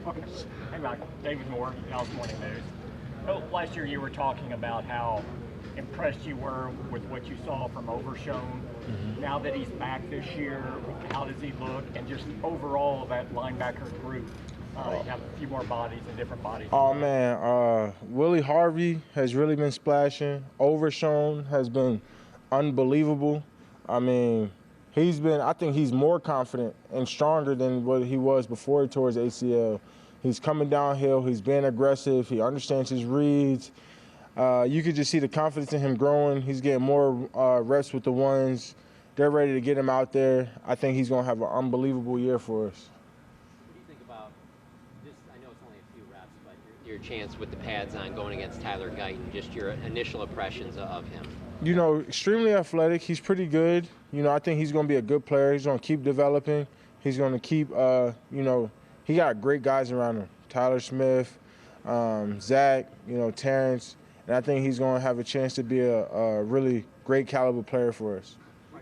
Hey, Mike. David Moore, Dallas Morning News. Last year you were talking about how impressed you were with what you saw from Overshown. Now that he's back this year, how does he look? And just overall, that linebacker group, you have a few more bodies and different bodies. Oh, man, Willie Harvey has really been splashing. Overshown has been unbelievable. I mean, I think he's more confident and stronger than what he was before he tore his ACL. He's coming downhill, he's being aggressive, he understands his reads. You could just see the confidence in him growing. He's getting more reps with the ones. They're ready to get him out there. I think he's going to have an unbelievable year for us. What do you think about this? I know it's only a few reps, but your chance with the pads on going against Tyler Guyton, just your initial impressions of him? You know, extremely athletic. He's pretty good. You know, I think he's going to be a good player. He's going to keep developing. He's going to keep, he got great guys around him. Tyler Smith, Zach, Terrence. And I think he's going to have a chance to be a really great caliber player for us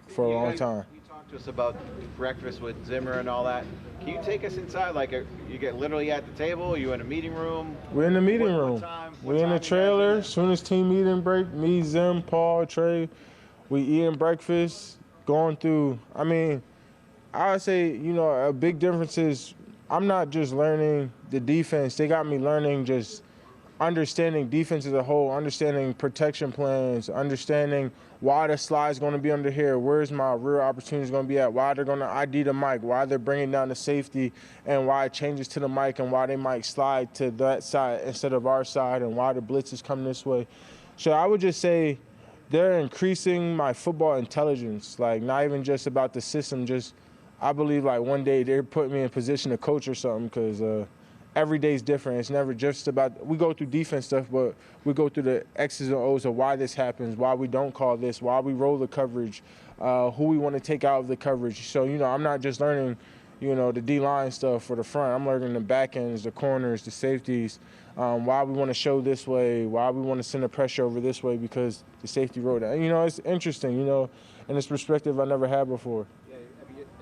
for a long time. You talked to us about breakfast with Zimmer and all that. Can you take us inside? Like, you get literally at the table? Are you in a meeting room? We're in the meeting room. We're in the trailer. As soon as team meeting break, me, Zim, Paul, Trey, we eating breakfast, going through. I mean, I would say, a big difference is I'm not just learning the defense. They got me learning just understanding defense as a whole, understanding protection plans, understanding why the slide's going to be under here, where's my real opportunity going to be at, why they're going to ID the mic, why they're bringing down the safety, and why it changes to the mic, and why they might slide to that side instead of our side, and why the blitz is coming this way. So I would just say they're increasing my football intelligence, like not even just about the system, just I believe like one day they're putting me in position to coach or something, because every day is different. It's never just about, we go through defense stuff, but we go through the X's and O's of why this happens, why we don't call this, why we roll the coverage, who we want to take out of the coverage. So, I'm not just learning, the D-line stuff for the front. I'm learning the back ends, the corners, the safeties, why we want to show this way, why we want to send the pressure over this way because the safety wrote it. And, it's interesting, and it's perspective I never had before. Yeah,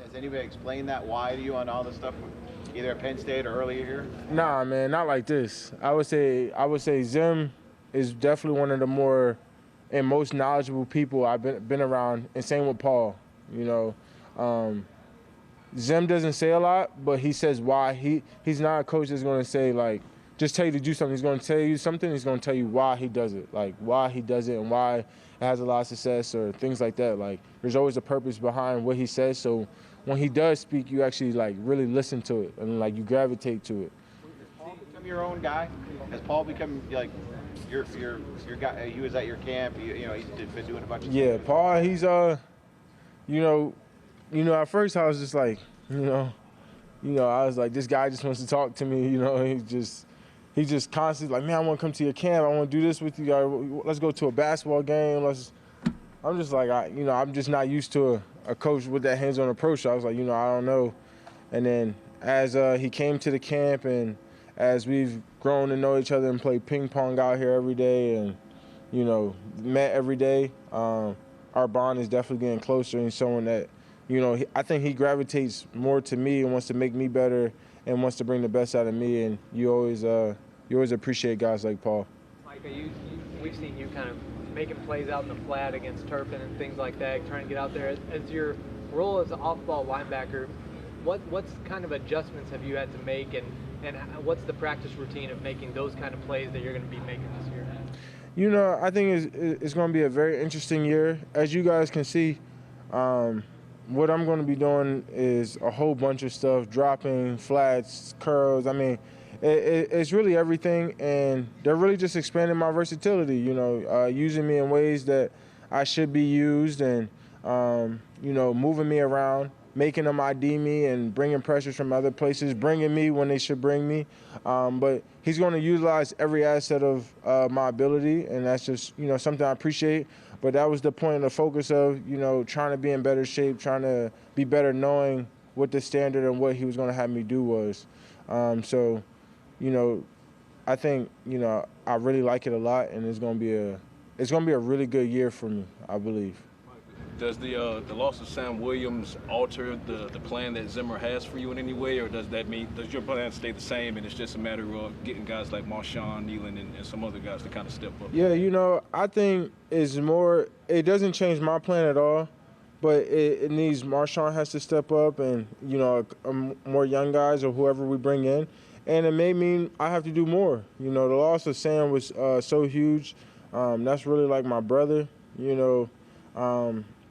has anybody explained that why to you on all this stuff? Either at Penn State or earlier here? Nah, man, not like this. I would say Zim is definitely one of the more and most knowledgeable people I've been around, and same with Paul. Zim doesn't say a lot, but he says why. He's not a coach that's going to say, like, just tell you to do something. He's going to tell you something. He's going to tell you why he does it, like why he does it and why it has a lot of success or things like that. Like, there's always a purpose behind what he says, so when he does speak, you actually like really listen to it and like you gravitate to it. Has Paul become your own guy? Has Paul become like your guy? He was at your camp. He's been doing a bunch of Yeah, Paul. He's at first I was just like, I was like, this guy just wants to talk to me. He just constantly like, man, I want to come to your camp. I want to do this with you guys. Let's go to a basketball game. I'm just like, I'm just not used to a coach with that hands-on approach. So I was like, I don't know. And then as he came to the camp and as we've grown to know each other and played ping pong out here every day and, met every day, our bond is definitely getting closer and someone that, I think he gravitates more to me and wants to make me better and wants to bring the best out of me. And you always appreciate guys like Paul. Micah, we've seen you kind of making plays out in the flat against Turpin and things like that, trying to get out there. As your role as an off-ball linebacker, what's kind of adjustments have you had to make, and what's the practice routine of making those kind of plays that you're going to be making this year? I think it's going to be a very interesting year. As you guys can see, what I'm going to be doing is a whole bunch of stuff, dropping, flats, curls. I mean, it's really everything, and they're really just expanding my versatility, using me in ways that I should be used and, moving me around, making them ID me and bringing pressures from other places, bringing me when they should bring me. But he's going to utilize every asset of my ability, and that's just, something I appreciate. But that was the point of the focus of, trying to be in better shape, trying to be better knowing what the standard and what he was going to have me do was. I think, I really like it a lot, and it's going to be a really good year for me, I believe. Does the loss of Sam Williams alter the plan that Zimmer has for you in any way, or does your plan stay the same and it's just a matter of getting guys like Marshawn, Nealon, and some other guys to kind of step up? Yeah, I think it's more. It doesn't change my plan at all, but it needs Marshawn has to step up, and more young guys or whoever we bring in, and it may mean I have to do more. The loss of Sam was so huge. That's really like my brother.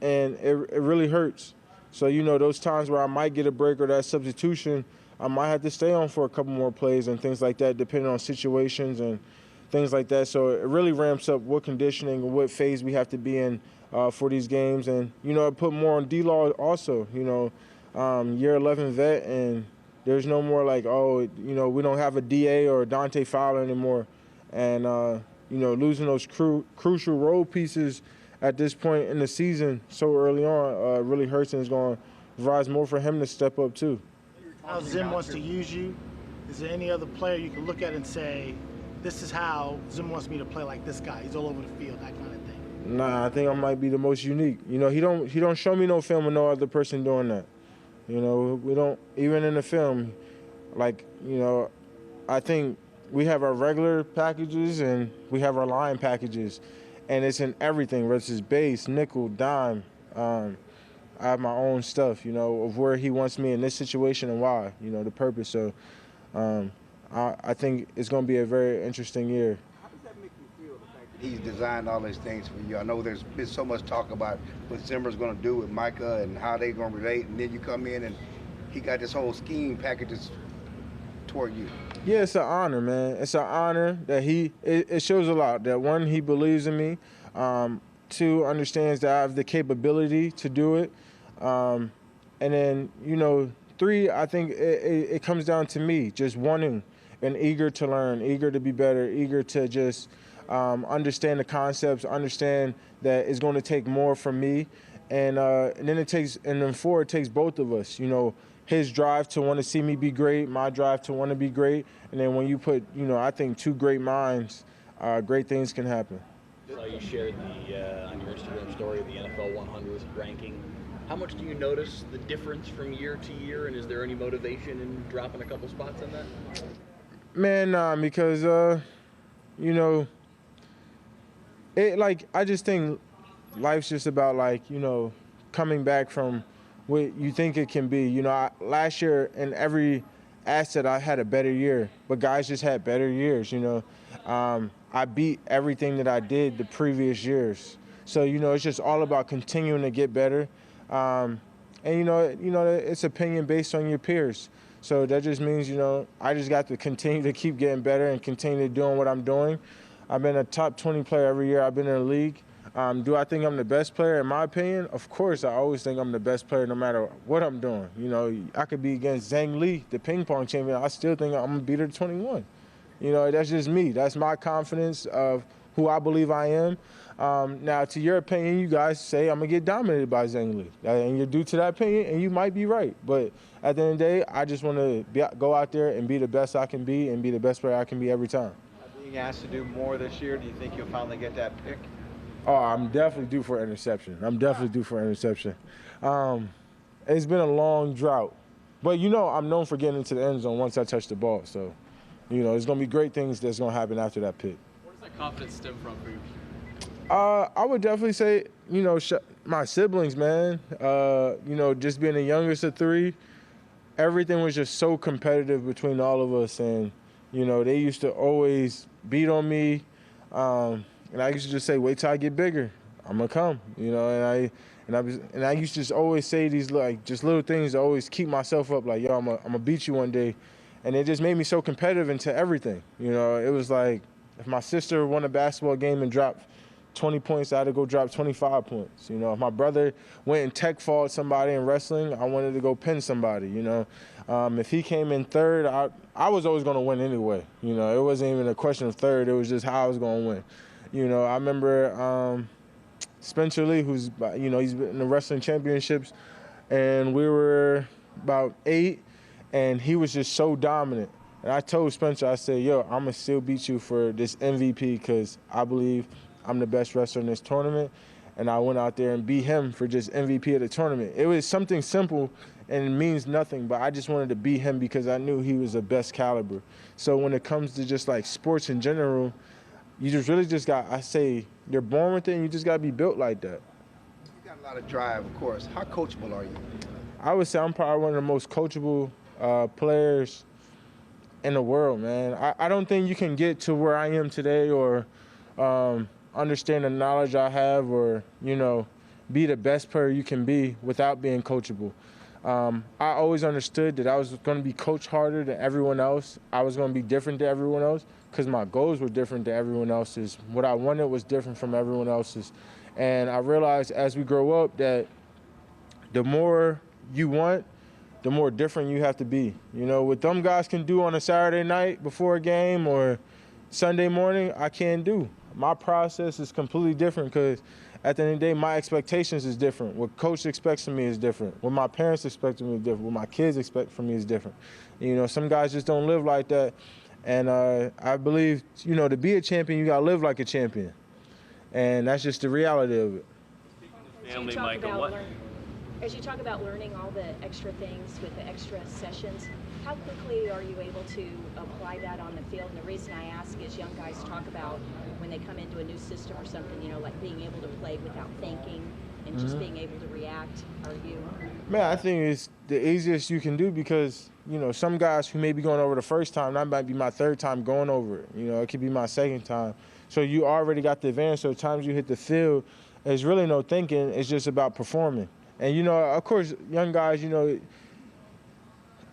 And it really hurts. So, those times where I might get a break or that substitution, I might have to stay on for a couple more plays and things like that, depending on situations and things like that. So it really ramps up what conditioning and what phase we have to be in for these games. And, I put more on D-Law also, year 11 vet, and there's no more like, we don't have a DA or a Dante Fowler anymore. And, losing those crucial role pieces at this point in the season so early on really hurts, and it's going to provide more for him to step up too. How Zim wants to use you, is there any other player you can look at and say, this is how Zim wants me to play like this guy, he's all over the field, that kind of thing? Nah, I think I might be the most unique. He don't show me no film of no other person doing that. We don't, even in the film, I think we have our regular packages and we have our line packages. And it's in everything, whether it's base, nickel, dime. I have my own stuff, of where he wants me in this situation and why, the purpose. So I think it's going to be a very interesting year. How does that make you feel, the fact that he's designed all these things for you? I know there's been so much talk about what Zimmer's going to do with Micah and how they're going to relate, and then you come in and he got this whole scheme packages toward you. Yeah, it's an honor, man. It's an honor that it shows a lot. That one, he believes in me. Two, understands that I have the capability to do it. And then, three, I think it comes down to me just wanting and eager to learn, eager to be better, eager to just understand the concepts, understand that it's going to take more from me. And then four, it takes both of us, his drive to want to see me be great, my drive to want to be great. And then when you put, I think two great minds, great things can happen. So you shared on your Instagram story the NFL 100 ranking. How much do you notice the difference from year to year, and is there any motivation in dropping a couple spots on that? Man, nah, because, I just think life's just about coming back from what you think it can be. Last year in every asset I had a better year, but guys just had better years. I beat everything that I did the previous years. So it's just all about continuing to get better. And it's opinion based on your peers. So that just means I just got to continue to keep getting better and continue doing what I'm doing. I've been a top 20 player every year I've been in the league. Do I think I'm the best player? In my opinion, of course, I always think I'm the best player no matter what I'm doing. I could be against Zhang Li, the ping pong champion. I still think I'm going to beat her to 21. That's just me. That's my confidence of who I believe I am. Now, to your opinion, you guys say I'm going to get dominated by Zhang Li. And you're due to that opinion, and you might be right. But at the end of the day, I just want to go out there and be the best I can be and be the best player I can be every time. Being asked to do more this year, do you think you'll finally get that pick? Oh, I'm definitely due for an interception. It's been a long drought. But, I'm known for getting into the end zone once I touch the ball. So, there's going to be great things that's going to happen after that pick. Where does that confidence stem from for you? I would definitely say, my siblings, man. Just being the youngest of three, everything was just so competitive between all of us. And, they used to always beat on me. And I used to just say, wait till I get bigger. I'm going to come, and I used to just always say these just little things to always keep myself up, I'm going to beat you one day. And it just made me so competitive into everything. It was like if my sister won a basketball game and dropped 20 points, I had to go drop 25 points. If my brother went and tech fought somebody in wrestling, I wanted to go pin somebody, If he came in third, I was always going to win anyway. It wasn't even a question of third. It was just how I was going to win. I remember Spencer Lee, who's, he's been in the wrestling championships, and we were about 8, and he was just so dominant. And I told Spencer, I said, I'm going to still beat you for this MVP because I believe I'm the best wrestler in this tournament. and I went out there and beat him for just MVP of the tournament. It was something simple and it means nothing, but I just wanted to beat him because I knew he was the best caliber. So when it comes to just like sports in general, you just really just got, I say, you're born with it and you just got to be built like that. You got a lot of drive, of course. How coachable are you? I would say I'm probably one of the most coachable players in the world, man. I don't think you can get to where I am today or understand the knowledge I have or, you know, be the best player you can be without being coachable. I always understood that I was going to be coached harder than everyone else. I was going to be different than everyone else because my goals were different than everyone else's. What I wanted was different from everyone else's. And I realized as we grow up that the more you want, the more different you have to be. You know, what them guys can do on a Saturday night before a game or Sunday morning, I can't do. My process is completely different because at the end of the day, my expectations is different. What coach expects from me is different. What my parents expect from me is different. What my kids expect from me is different. You know, some guys just don't live like that. And I believe, you know, to be a champion, you got to live like a champion. And that's just the reality of it. Family, Micah, as you talk about learning all the extra things with the extra sessions, how quickly are you able to apply that on the field? And the reason I ask is young guys talk about when they come into a new system or something, you know, like being able to play without thinking and just being able to react. Are you? Man, I think it's the easiest you can do because, you know, some guys who may be going over the first time, that might be my third time going over it. You know, it could be my second time. So you already got the advantage. So the times you hit the field, there's really no thinking. It's just about performing. And, you know, of course, young guys, you know,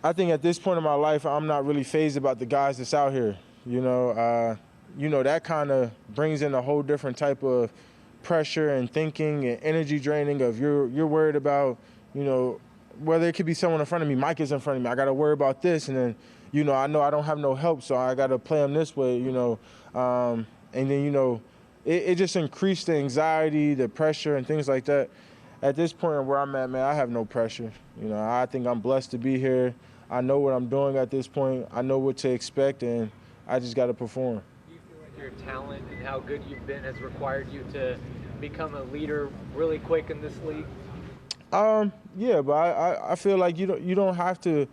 I think at this point in my life, I'm not really fazed about the guys that's out here. You know, that kind of brings in a whole different type of pressure and thinking and energy draining of you're worried about, you know, whether it could be someone in front of me, Mike is in front of me, I got to worry about this. And then, you know I don't have no help, so I got to play him this way, you know. And then, you know, it just increased the anxiety, the pressure and things like that. At this point where I'm at, man, I have no pressure. You know, I think I'm blessed to be here. I know what I'm doing at this point. I know what to expect, and I just got to perform. Do you feel like your talent and how good you've been has required you to become a leader really quick in this league? Yeah, but I feel like you don't have to.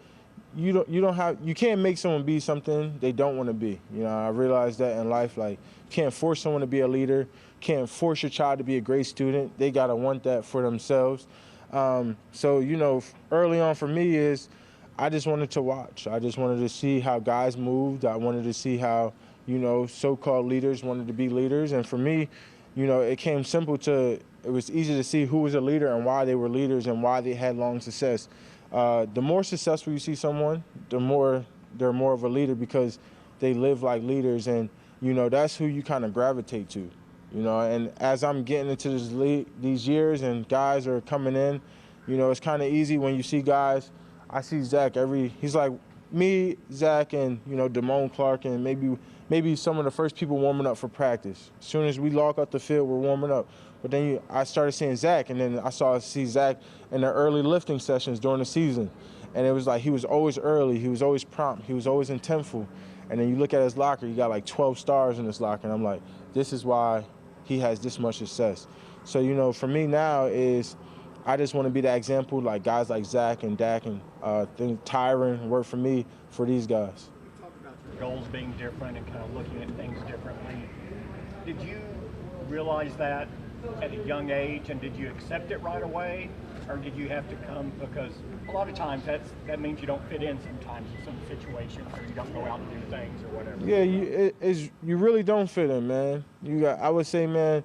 You can't make someone be something they don't want to be. You know, I realize that in life, like, you can't force someone to be a leader. Can't force your child to be a great student. They got to want that for themselves. So, you know, early on for me is I just wanted to watch. I just wanted to see how guys moved. I wanted to see how, you know, so-called leaders wanted to be leaders. And for me, you know, it came simple to, it was easy to see who was a leader and why they were leaders and why they had long success. The more successful you see someone, the more they're more of a leader because they live like leaders. And, you know, that's who you kind of gravitate to. You know, and as I'm getting into this league, these years and guys are coming in, you know, it's kind of easy when you see guys. I see Zach he's like me, Zach, and, you know, Damone Clark, and maybe some of the first people warming up for practice. As soon as we log up the field, we're warming up. But then I started seeing Zach, and then I see Zach in the early lifting sessions during the season. And it was like he was always early, he was always prompt, he was always intentful. And then you look at his locker, he got like 12 stars in his locker, and I'm like, this is why he has this much success. So, you know, for me now is I just want to be that example, like guys like Zach and Dak and Tyron work for me, for these guys. You talked about your goals being different and kind of looking at things differently. Did you realize that at a young age, and did you accept it right away? Or did you have to come, because a lot of times that means you don't fit in sometimes in some situations, or you don't go out and do things or whatever. Yeah, you really don't fit in, man. I would say, man,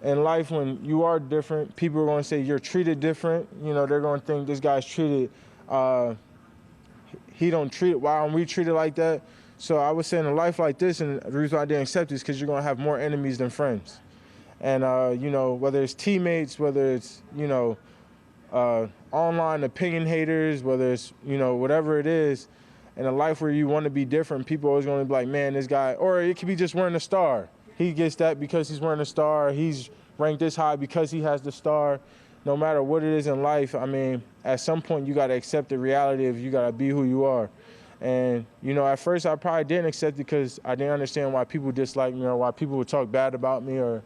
in life when you are different, people are going to say you're treated different. You know, they're going to think this guy's treated, he don't treat it, why aren't we treated like that? So I would say in a life like this, and the reason why I didn't accept it is because you're going to have more enemies than friends. And, you know, whether it's teammates, whether it's, you know, online opinion haters, whether it's, you know, whatever it is, in a life where you want to be different, people are always going to be like, man, this guy, or it could be just wearing a star. He gets that because he's wearing a star. He's ranked this high because he has the star. No matter what it is in life, I mean, at some point you got to accept the reality of you got to be who you are. And, you know, at first I probably didn't accept it because I didn't understand why people disliked me or why people would talk bad about me or,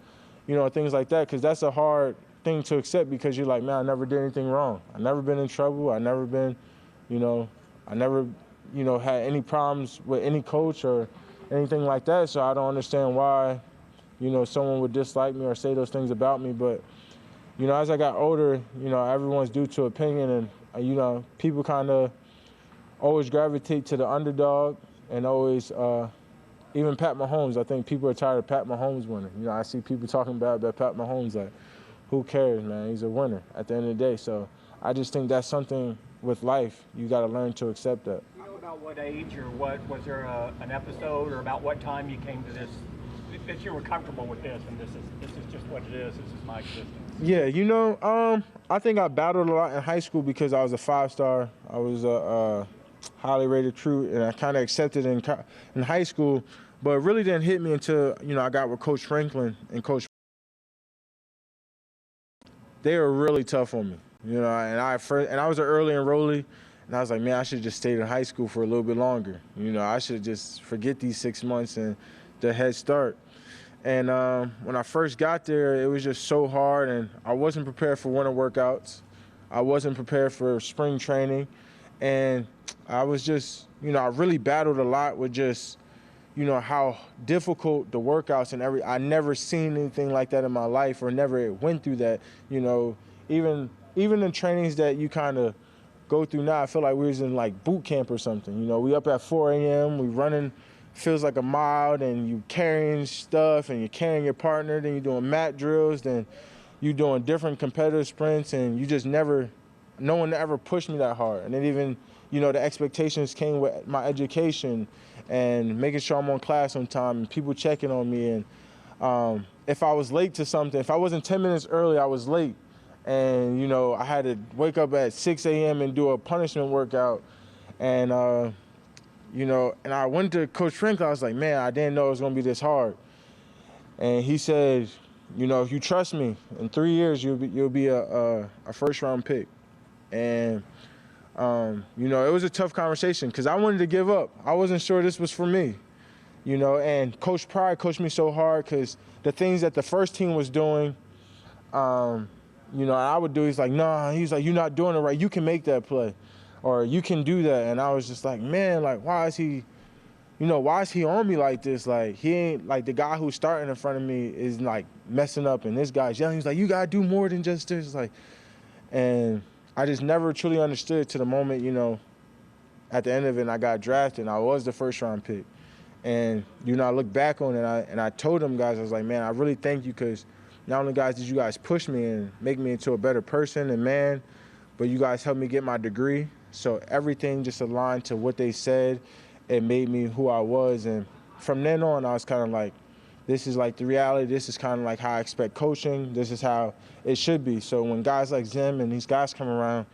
things like that, because that's a hard thing to accept, because you're like, man, I never did anything wrong. I never been in trouble. I never been, I never, had any problems with any coach or anything like that. So I don't understand why, someone would dislike me or say those things about me. But, as I got older, everyone's due to opinion, and, people kind of always gravitate to the underdog, and always, even Pat Mahomes, I think people are tired of Pat Mahomes winning. I see people talking bad about Pat Mahomes, like, who cares, man? He's a winner at the end of the day. So I just think that's something with life. You got to learn to accept that. Do you know about what age or what, was there an episode or about what time you came to this, that you were comfortable with this, and this is just what it is, this is my existence? Yeah, I think I battled a lot in high school because I was a 5-star. I was a highly rated recruit, and I kind of accepted in high school, but it really didn't hit me until, I got with Coach Franklin and Coach. They were really tough on me, and I was an early enrollee, and I was like, man, I should just stay in high school for a little bit longer. I should just forget these 6 months and the head start. And when I first got there, it was just so hard, and I wasn't prepared for winter workouts. I wasn't prepared for spring training, and I was just, I really battled a lot with just, how difficult the workouts and I never seen anything like that in my life, or never went through that, even in trainings that you kind of go through now, I feel like we was in like boot camp or something. We up at 4 a.m., we running, feels like a mile, and you carrying stuff, and you're carrying your partner, then you're doing mat drills, then you're doing different competitive sprints, and you just no one ever pushed me that hard. And then even, the expectations came with my education and making sure I'm on class on time and people checking on me. And if I was late to something, if I wasn't 10 minutes early, I was late. And, I had to wake up at 6 a.m. and do a punishment workout. And, and I went to Coach Franklin. I was like, man, I didn't know it was going to be this hard. And he said, if you trust me, in 3 years, you'll be a first-round pick. And, it was a tough conversation because I wanted to give up. I wasn't sure this was for me, and Coach Pride coached me so hard because the things that the first team was doing, I would do, he's like, nah, he's like, you're not doing it right. You can make that play, or you can do that. And I was just like, man, like, why is he on me like this? Like, he ain't, like, the guy who's starting in front of me is, like, messing up, and this guy's yelling. He's like, you got to do more than just this. Like, and I just never truly understood to the moment, at the end of it, and I got drafted, and I was the first-round pick. And, I look back on it, and I told them guys, I was like, man, I really thank you, because not only, guys, did you guys push me and make me into a better person and man, but you guys helped me get my degree. So everything just aligned to what they said. It made me who I was. And from then on, I was kind of like, this is like the reality. This is kind of like how I expect coaching. This is how it should be. So when guys like Zim and these guys come around,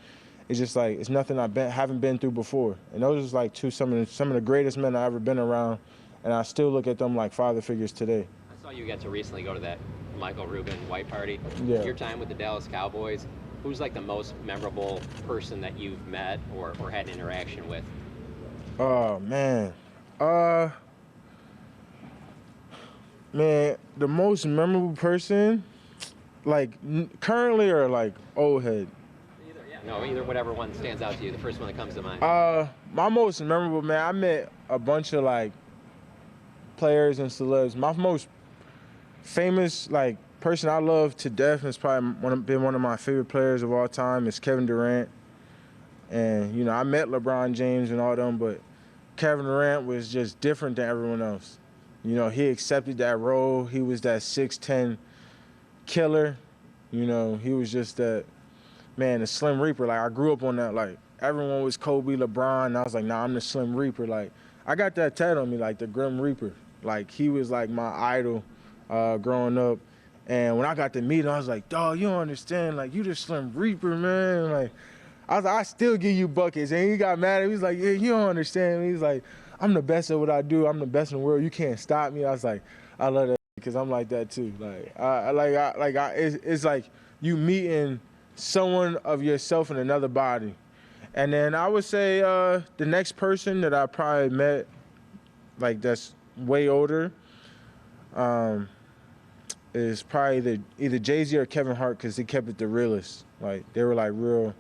it's just like, it's nothing haven't been through before. And those are like some of the greatest men I've ever been around. And I still look at them like father figures today. I saw you got to recently go to that Michael Rubin white party. Yeah. Your time with the Dallas Cowboys, who's like the most memorable person that you've met or had an interaction with? Oh, man. Man, the most memorable person, like currently or like old head? Either whatever one stands out to you, the first one that comes to mind. My most memorable, man, I met a bunch of like players and celebs. My most famous like person I love to death, and it's probably been one of my favorite players of all time, is Kevin Durant. And I met LeBron James and all them, but Kevin Durant was just different than everyone else. He accepted that role. He was that 6'10" killer. He was just that, man, the Slim Reaper. Like, I grew up on that. Like, everyone was Kobe, LeBron, and I was like, nah, I'm the Slim Reaper. Like, I got that tattoo on me, like the Grim Reaper. Like, he was like my idol growing up. And when I got to meet him, I was like, dog, you don't understand. Like, you the Slim Reaper, man. Like, I was like, I still give you buckets. And he got mad at me. He was like, yeah, you don't understand. He's like, I'm the best at what I do. I'm the best in the world. You can't stop me. I was like, I love that because I'm like that too. Like, it's like you meeting someone of yourself in another body. And then I would say the next person that I probably met, like that's way older, is probably either Jay-Z or Kevin Hart, because he kept it the realest. Like, they were like real,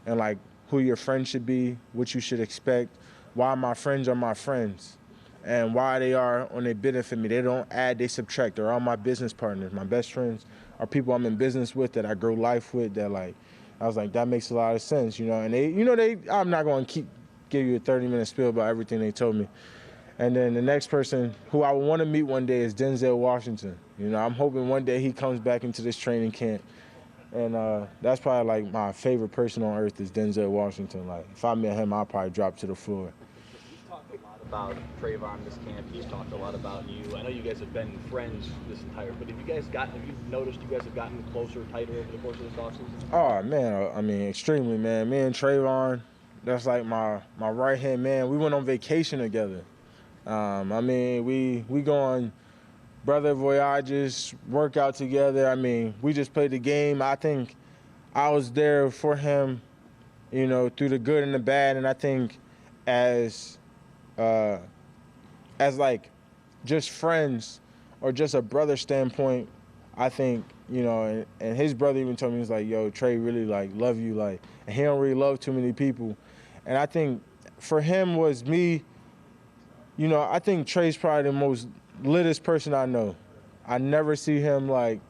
and like who your friends should be, what you should expect, why my friends are my friends, and why they are on they benefit me. They don't add, they subtract. They're all my business partners. My best friends are people I'm in business with, that I grow life with, that like, I was like, that makes a lot of sense, you know. And I'm not going to give you a 30-minute spiel about everything they told me. And then the next person who I want to meet one day is Denzel Washington. You know, I'm hoping one day he comes back into this training camp. And that's probably like my favorite person on earth is Denzel Washington. Like, if I met him, I'll probably drop to the floor. He's talked a lot about Trayvon this camp. He's talked a lot about you. I know you guys have been friends this entire, but have you noticed you guys have gotten closer, tighter over the course of this offseason? Oh, man, I mean, extremely, man. Me and Trayvon, that's like my right-hand man. We went on vacation together. I mean, we go on brother voyages, work out together. I mean, we just played the game. I think I was there for him, you know, through the good and the bad. And I think as like just friends or just a brother standpoint, I think, you know, and his brother even told me, he was like, yo, Trey really like love you, like, and he don't really love too many people. And I think for him was me, you know, I think Trey's probably the most littest person I know. I never see him like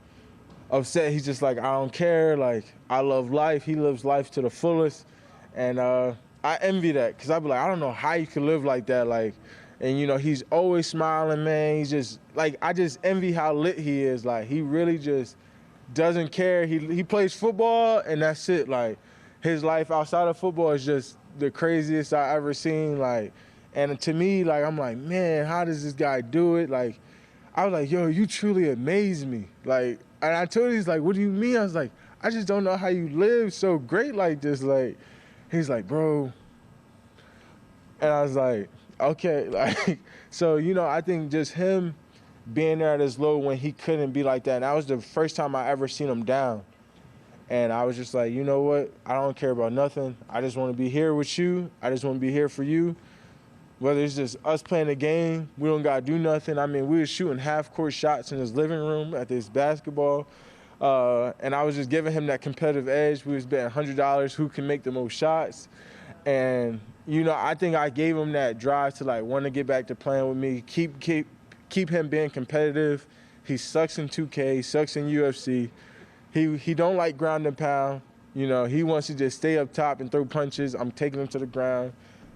upset. He's just like, I don't care. Like, I love life. He lives life to the fullest. And I envy that, because I'd be like, I don't know how you could live like that. Like, and you know, he's always smiling, man. He's just like, I just envy how lit he is. Like, he really just doesn't care. He plays football and that's it. Like, his life outside of football is just the craziest I ever seen. Like, and to me, like, I'm like, man, how does this guy do it? Like, I was like, yo, you truly amaze me. Like, and I told him, he's like, what do you mean? I was like, I just don't know how you live so great like this. Like, he's like, bro. And I was like, okay. Like, so, you know, I think just him being there at his low when he couldn't be like that. And that was the first time I ever seen him down. And I was just like, you know what? I don't care about nothing. I just want to be here with you. I just want to be here for you. Whether it's just us playing the game, we don't got to do nothing. I mean, we were shooting half-court shots in his living room at this basketball. And I was just giving him that competitive edge. We was betting $100 who can make the most shots. And, you know, I think I gave him that drive to, like, want to get back to playing with me, keep him being competitive. He sucks in 2K, he sucks in UFC. He don't like ground and pound. You know, he wants to just stay up top and throw punches. I'm taking him to the ground,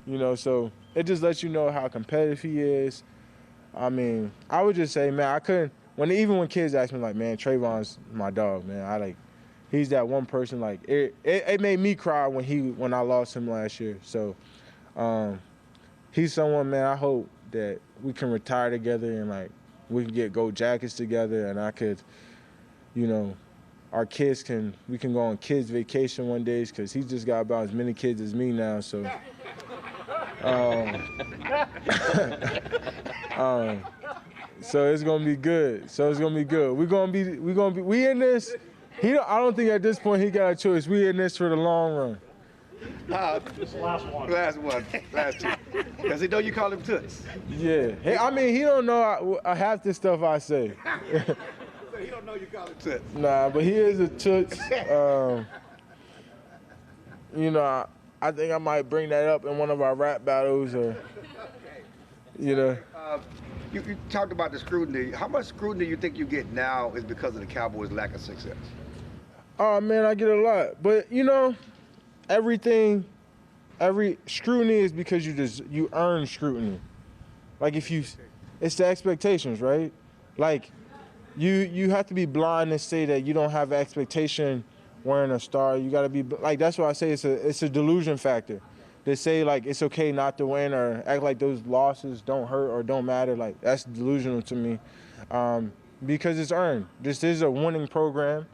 you know, so it just lets you know how competitive he is. I mean, I would just say, man, I couldn't, even when kids ask me, like, man, Trayvon's my dog, man. He's that one person, like, it made me cry when I lost him last year. So he's someone, man, I hope that we can retire together and, like, we can get gold jackets together, and I could, you know, our kids we can go on kids vacation one day, because he's just got about as many kids as me now, so. So it's gonna be good. We in this. I don't think at this point he got a choice. We in this for the long run. This is the last one. Last two. Does he know you call him Toots? Yeah. Hey, I mean, he don't know half the stuff I say. He don't know you call him Toots. Nah, but he is a Toots. You know, I think I might bring that up in one of our rap battles, or, you know. You talked about the scrutiny. How much scrutiny you think you get now is because of the Cowboys' lack of success? Oh, man, I get a lot. But, you know, every scrutiny is because you earn scrutiny. Like, it's the expectations, right? Like, you have to be blind and say that you don't have expectation wearing a star. You got to be, like, that's why I say it's a delusion factor. They say, like, it's okay not to win or act like those losses don't hurt or don't matter. Like, that's delusional to me, because it's earned. This is a winning program.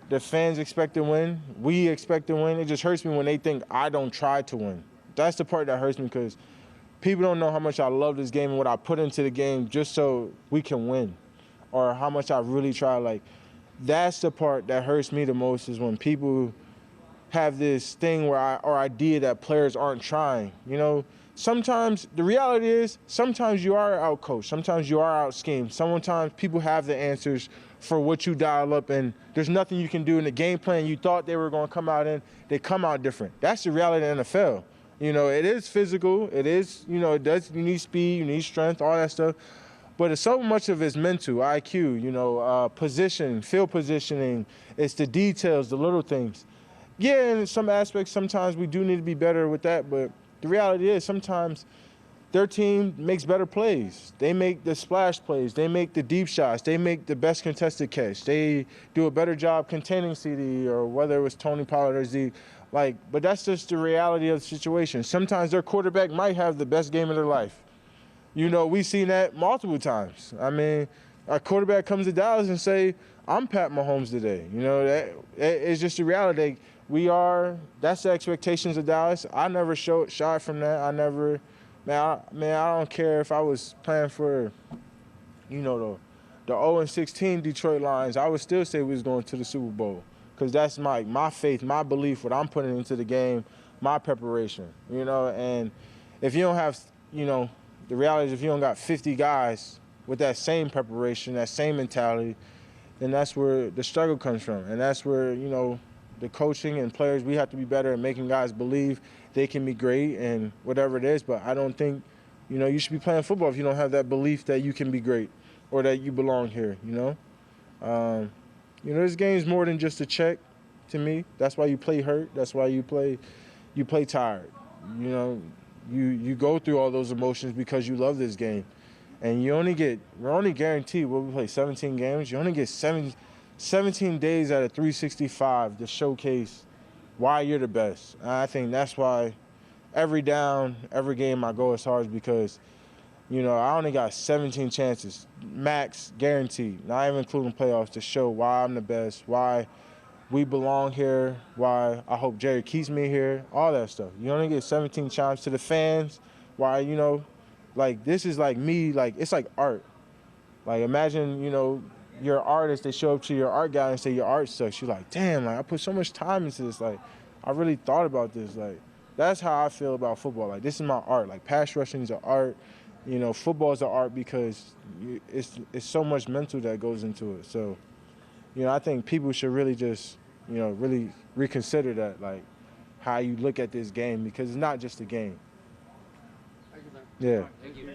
The fans expect to win. We expect to win. It just hurts me when they think I don't try to win. That's the part that hurts me, because people don't know how much I love this game and what I put into the game just so we can win, or how much I really try. Like, that's the part that hurts me the most, is when people have this thing or idea that players aren't trying. You know, sometimes the reality is sometimes you are out-coached, sometimes you are out-schemed, sometimes people have the answers for what you dial up, and there's nothing you can do in the game plan you thought they were going to come out in. They come out different. That's the reality of the NFL. You know, it is physical. It is, you know, you need speed, you need strength, all that stuff. But it's so much of it's mental, IQ, you know, position, field positioning. It's the details, the little things. Yeah, in some aspects, sometimes we do need to be better with that, but the reality is sometimes their team makes better plays. They make the splash plays. They make the deep shots. They make the best contested catch. They do a better job containing CD, or whether it was Tony Pollard or Z. Like, but that's just the reality of the situation. Sometimes their quarterback might have the best game of their life. You know, we've seen that multiple times. I mean, a quarterback comes to Dallas and say, I'm Pat Mahomes today. You know, it's just the reality. That's the expectations of Dallas. I never shy from that. I never, I don't care if I was playing for, you know, the 0-16 Detroit Lions. I would still say we was going to the Super Bowl, because that's my faith, my belief, what I'm putting into the game, my preparation, you know. And if you don't have, you know, the reality is if you don't got 50 guys with that same preparation, that same mentality, then that's where the struggle comes from. And that's where, you know, the coaching and players, we have to be better at making guys believe they can be great and whatever it is. But I don't think, you know, you should be playing football if you don't have that belief that you can be great or that you belong here, you know. You know, this game is more than just a check to me. That's why you play hurt. That's why you play tired. You know, you go through all those emotions because you love this game. And we're only guaranteed, we play 17 games, you only get 17 days out of 365 to showcase why you're the best. And I think that's why every down, every game I go as hard, is because, you know, I only got 17 chances, max, guaranteed, not even including playoffs, to show why I'm the best, why we belong here, why I hope Jerry keeps me here, all that stuff. You only get 17 chances to the fans, why, you know, like, this is like me, like, it's like art. Like, imagine, you know, you're an artist, they show up to your art gallery and say your art sucks. You're like, damn, like, I put so much time into this. Like, I really thought about this. Like, that's how I feel about football. Like, this is my art. Like, pass rushing is an art. You know, football is an art because it's so much mental that goes into it. So, you know, I think people should really just, you know, really reconsider that, like, how you look at this game, because it's not just a game. Yeah. Thank you.